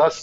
10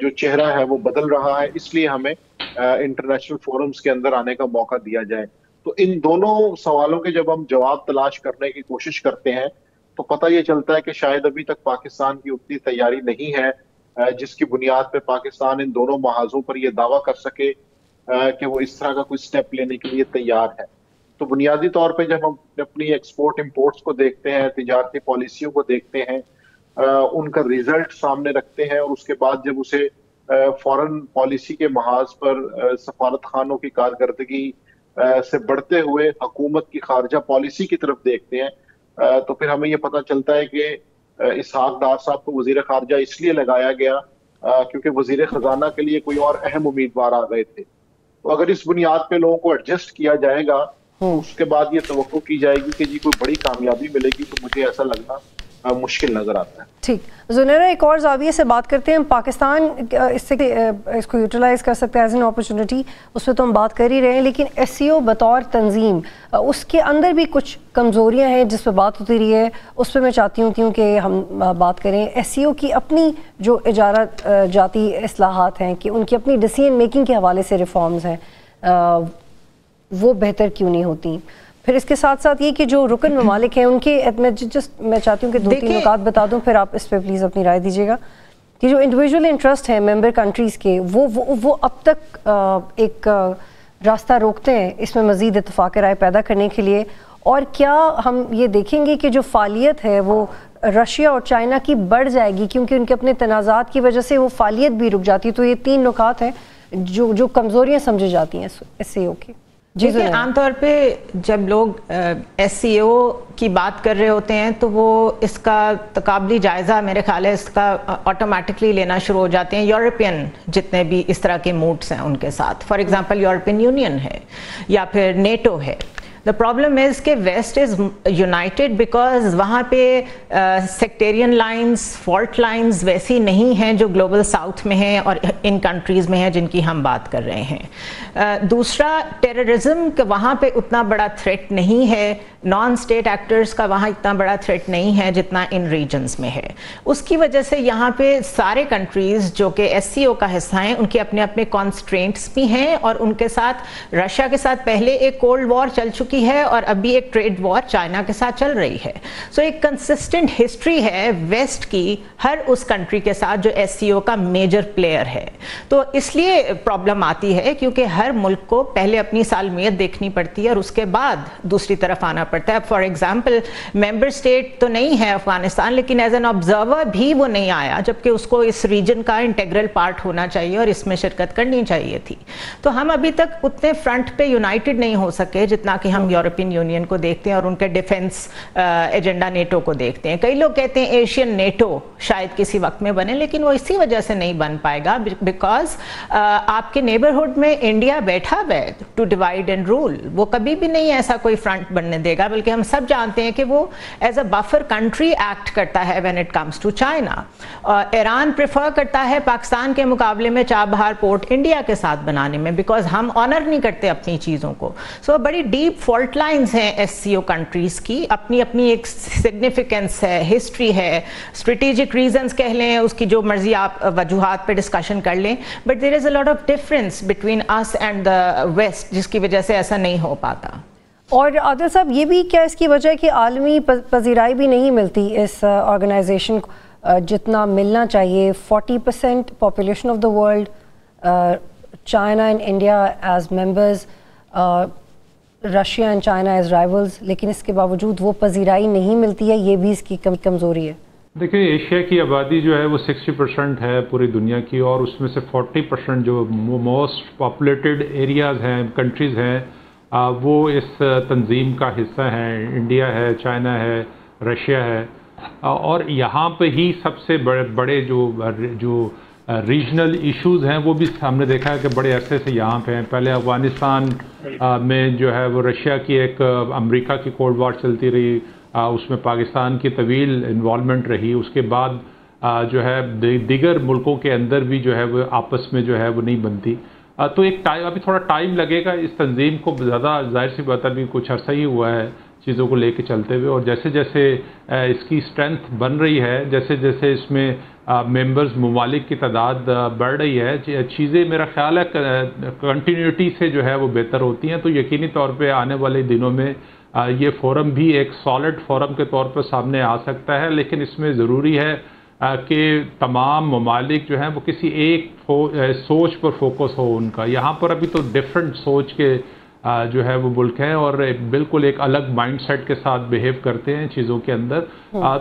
جو چہرہ ہے وہ بدل رہا ہے، اس لیے ہمیں انٹرنیشنل فورمز کے اندر آنے کا موقع دیا جائے۔ تو ان دونوں سوالوں کے جب ہم جواب تلاش کرنے کی کوشش کرتے ہیں تو پتہ یہ چلتا ہے کہ شاید ابھی تک پاکستان کی اتنی تیاری نہیں ہے جس کی بنیاد پہ پاکستان ان دونوں محاذوں پر یہ دعویٰ کر سکے کہ وہ اس طرح کا کوئی سٹیپ لینے کے لیے تیار ہے۔ تو بنیادی طور پہ جب ہم اپنی ایکسپورٹ امپورٹس کو دیکھتے ہیں، تجارتی پالیسیوں کو دیکھتے ہیں، ان کا ریزلٹ سامنے رکھتے ہیں، اور اس کے بعد جب اسے فورن پالیسی کے محاذ پر سفارت خانوں کی کارکردگی سے بڑھتے ہوئے حکومت کی خارجہ پالیسی کی طرف دیکھتے ہیں، تو پھر ہمیں یہ پتہ چلتا ہے کہ اسحاق ڈار صاحب کو وزیر خارجہ اس لیے لگایا گیا کیونکہ وزیر خزانہ کے لیے کوئی اور اہم امیدوار آ گئے تھے۔ تو اگر اس بنیاد پہ لوگوں کو ایڈجسٹ کیا جائے گا تو اس کے بعد یہ توقع کی جائے گی کہ جی کوئی بڑی کامیابی ملے گی، تو مجھے ایسا لگنا مشکل نظر آتا ہے۔ ٹھیک، زنیرہ ایک اور زاویے سے بات کرتے ہیں۔ پاکستان اس کو یوٹیلائز کر سکتا ہے ایز این اپرچونٹی، اس پہ تو ہم بات کر ہی رہے ہیں، لیکن ایس سی او بطور تنظیم اس کے اندر بھی کچھ کمزوریاں ہیں جس پہ بات ہوتی رہی ہے، اس پہ میں چاہتی ہوں کہ ہم بات کریں۔ ایس سی او کی اپنی جو اجارت جاتی اصلاحات ہیں، کہ ان کی اپنی ڈیسیژن میکنگ کے حوالے سے ریفارمز ہیں، وہ بہتر کیوں نہیں ہوتی؟ پھر اس کے ساتھ ساتھ یہ کہ جو رکن ممالک ہیں ان کے میں چاہتی ہوں کہ 2-3 نکات بتا دوں، پھر آپ اس پہ پلیز اپنی رائے دیجیے گا، کہ جو انڈیویجول انٹرسٹ ہیں ممبر کنٹریز کے، وہ اب تک ایک راستہ روکتے ہیں اس میں مزید اتفاق رائے پیدا کرنے کے لیے، اور کیا ہم یہ دیکھیں گے کہ جو فعالیت ہے وہ رشیا اور چائنا کی بڑھ جائے گی، کیونکہ ان کے اپنے تنازعات کی وجہ سے وہ فعالیت بھی رک جاتی ہے؟ تو یہ 3 نکات ہیں جو کمزوریاں سمجھی جاتی ہیں ایس سی او کی۔ دیکھیں، عام طور پہ جب لوگ ایس سی او کی بات کر رہے ہوتے ہیں تو وہ اس کا تقابلی جائزہ میرے خیال ہے اس کا آٹومیٹکلی لینا شروع ہو جاتے ہیں یورپین جتنے بھی اس طرح کے موڈس ہیں ان کے ساتھ۔ فار ایگزامپل یورپین یونین ہے یا پھر نیٹو ہے۔ The problem is کہ ویسٹ از یونائٹیڈ بیکاز وہاں پہ سیکٹیرین لائنز، فالٹ لائنز ویسی نہیں ہیں جو گلوبل ساؤتھ میں ہیں اور ان کنٹریز میں ہیں جن کی ہم بات کر رہے ہیں۔ دوسرا، ٹیررزم کا وہاں پہ اتنا بڑا تھریٹ نہیں ہے، نان اسٹیٹ ایکٹرز کا وہاں اتنا بڑا تھریٹ نہیں ہے جتنا ان ریجنز میں ہے۔ اس کی وجہ سے یہاں پہ سارے کنٹریز جو کہ ایس سی او کا حصہ ہیں ان کے اپنے اپنے کانسٹرینٹس بھی ہیں، اور ان کے ساتھ رشیا کے ساتھ پہلے ایک کولڈ وار چل چکی ہے اور ابھی ایک ٹریڈ وار چائنا کے ساتھ چل رہی ہے۔ سو ایک کنسسٹنٹ ہسٹری ہے ویسٹ کی ہر اس کنٹری کے ساتھ جو ایس سی او کا میجر پلیئر ہے۔ تو اس لیے پرابلم آتی ہے کیونکہ ہر ملک کو پہلے اپنی سالمیت دیکھنی پڑتی ہے اور اس کے بعد دوسری طرف آنا پڑتا ہے۔ فار ایگزامپل ممبر اسٹیٹ تو نہیں ہے افغانستان، لیکن ایز این آبزرور بھی وہ نہیں آیا، جبکہ اس کو اس ریجن کا انٹیگرل پارٹ ہونا چاہیے اور اس میں شرکت کرنی چاہیے تھی۔ تو ہم ابھی تک اتنے فرنٹ پہ یونائٹڈ نہیں ہو سکے جتنا کہ ہم یورپین یونین کو دیکھتے ہیں اور ان کے ڈیفنس ایجنڈا نیٹو کو دیکھتے ہیں۔ کئی لوگ کہتے ہیں ایشین نیٹو شاید کسی وقت میں بنے، لیکن وہ اسی وجہ سے نہیں بن پائے گا بیکاز آپ کے نیبرہڈ میں انڈیا بیٹھا ہوا ہے ٹو ڈیوائڈ اینڈ رول۔ وہ کبھی بھی نہیں ایسا کوئی فرنٹ بننے دے گا، بلکہ ہم سب جانتے ہیں کہ وہ as a buffer country act کرتا ہے when it comes to China. Iran prefer کرتا ہے پاکستان کے مقابلے میں چابہار پورٹ انڈیا کے ساتھ بنانے میں، بیکاز ہم آنر نہیں کرتے اپنی چیزوں کو۔ سو بڑی ڈیپ فالٹ لائنز ہیں ایس سی او کنٹریز کی، اپنی اپنی ایک سگنیفیکنس ہے، ہسٹری ہے، اسٹریٹجک ریزنز کہہ لیں، اس کی جو مرضی آپ وجوہات پہ ڈسکشن کر لیں، but there is a lot of difference between us and the west, جس کی وجہ سے ایسا نہیں ہو پاتا۔ اور عادل صاحب، یہ بھی کیا اس کی وجہ ہے کہ عالمی پذیرائی بھی نہیں ملتی اس آرگنائزیشن کو جتنا ملنا چاہیے؟ 40% population of the world, China and India as members, Russia and China as rivals, لیکن اس کے باوجود وہ پذیرائی نہیں ملتی ہے، یہ بھی اس کی کمزوری ہے۔ دیکھیں، ایشیا کی آبادی جو ہے وہ 60% ہے پوری دنیا کی، اور اس میں سے 40% جو موسٹ پاپولیٹڈ ایریاز ہیں، کنٹریز ہیں، وہ اس تنظیم کا حصہ ہیں۔ انڈیا ہے، چائنا ہے، رشیا ہے، اور یہاں پہ ہی سب سے بڑے جو ریجنل ایشوز ہیں وہ بھی ہم نے دیکھا ہے کہ بڑے عرصے سے یہاں پہ ہیں۔ پہلے افغانستان میں جو ہے وہ رشیا کی ایک امریکہ کی کولڈ وار چلتی رہی، اس میں پاکستان کی طویل انوالومنٹ رہی۔ اس کے بعد جو ہے دیگر ملکوں کے اندر بھی جو ہے وہ آپس میں جو ہے وہ نہیں بنتی۔ تو ایک ابھی تھوڑا ٹائم لگے گا اس تنظیم کو، زیادہ ظاہر سی بات ابھی کچھ عرصہ ہی ہوا ہے چیزوں کو لے کے چلتے ہوئے، اور جیسے جیسے اس کی اسٹرینتھ بن رہی ہے، جیسے جیسے اس میں ممبرز ممالک کی تعداد بڑھ رہی ہے، چیزیں میرا خیال ہے کنٹینیوٹی سے جو ہے وہ بہتر ہوتی ہیں، تو یقینی طور پہ آنے والے دنوں میں یہ فورم بھی ایک سالڈ فورم کے طور پر سامنے آ سکتا ہے، لیکن اس میں ضروری ہے کہ تمام ممالک جو ہیں وہ کسی ایک سوچ پر فوکس ہو ان کا۔ یہاں پر ابھی تو ڈیفرنٹ سوچ کے جو ہے وہ ملک ہیں اور بالکل ایک الگ مائنڈ سیٹ کے ساتھ بیہیو کرتے ہیں چیزوں کے اندر،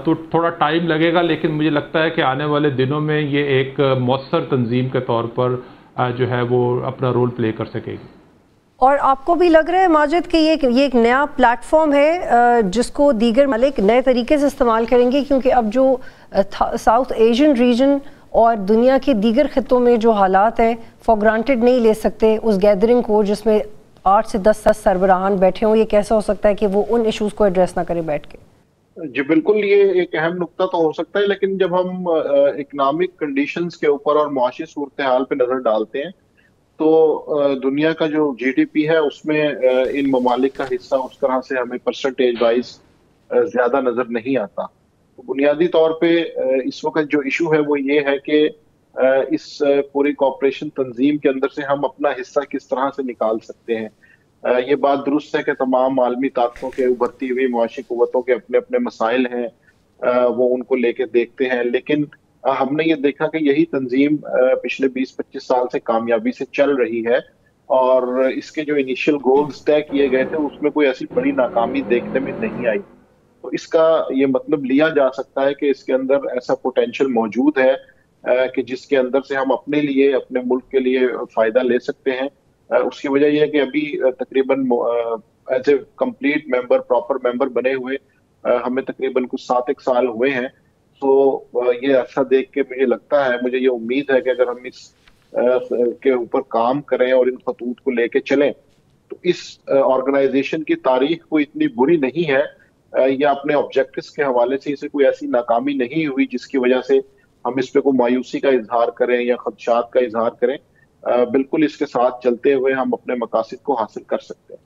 تو تھوڑا ٹائم لگے گا، لیکن مجھے لگتا ہے کہ آنے والے دنوں میں یہ ایک مؤثر تنظیم کے طور پر جو ہے وہ اپنا رول پلے کر سکے گی۔ اور آپ کو بھی لگ رہا ہے ماجد کہ یہ ایک نیا پلیٹ فارم ہے جس کو دیگر ممالک نئے طریقے سے استعمال کریں گے، کیونکہ اب جو ساؤتھ ایشین ریجن اور دنیا کے دیگر خطوں میں جو حالات ہیں فار گرانٹیڈ نہیں لے سکتے اس گیدرنگ کو جس میں 8 سے 10 سربراہان بیٹھے ہوں؟ یہ کیسا ہو سکتا ہے کہ وہ ان ایشوز کو ایڈریس نہ کرے بیٹھ کے؟ جی بالکل، یہ ایک اہم نقطہ تو ہو سکتا ہے، لیکن جب ہم اکنامک کنڈیشنز کے اوپر اور معاشی صورتحال پہ نظر ڈالتے ہیں تو دنیا کا جو جی ڈی پی ہے اس میں ان ممالک کا حصہ اس طرح سے ہمیں پرسنٹیج وائز زیادہ نظر نہیں آتا۔ بنیادی طور پہ اس وقت جو ایشو ہے وہ یہ ہے کہ اس پوری کوآپریشن تنظیم کے اندر سے ہم اپنا حصہ کس طرح سے نکال سکتے ہیں۔ یہ بات درست ہے کہ تمام عالمی طاقتوں کے ابھرتی ہوئی معاشی قوتوں کے اپنے اپنے مسائل ہیں، وہ ان کو لے کے دیکھتے ہیں، لیکن ہم نے یہ دیکھا کہ یہی تنظیم پچھلے 20-25 سال سے کامیابی سے چل رہی ہے، اور اس کے جو انیشیل گولز طے کیے گئے تھے اس میں کوئی ایسی بڑی ناکامی دیکھنے میں نہیں آئی۔ تو اس کا یہ مطلب لیا جا سکتا ہے کہ اس کے اندر ایسا پوٹینشیل موجود ہے کہ جس کے اندر سے ہم اپنے لیے، اپنے ملک کے لیے فائدہ لے سکتے ہیں۔ اس کی وجہ یہ ہے کہ ابھی تقریباً as a complete member, proper member بنے ہوئے ہمیں تقریباً کچھ 7 سال ہوئے ہیں، تو یہ عرصہ دیکھ کے مجھے لگتا ہے، مجھے یہ امید ہے کہ اگر ہم اس کے اوپر کام کریں اور ان خطوط کو لے کے چلیں تو اس آرگنائزیشن کی تاریخ کوئی اتنی بری نہیں ہے، یا اپنے آبجیکٹس کے حوالے سے اسے کوئی ایسی ناکامی نہیں ہوئی جس کی وجہ سے ہم اس پہ کوئی مایوسی کا اظہار کریں یا خدشات کا اظہار کریں۔ بالکل اس کے ساتھ چلتے ہوئے ہم اپنے مقاصد کو حاصل کر سکتے ہیں۔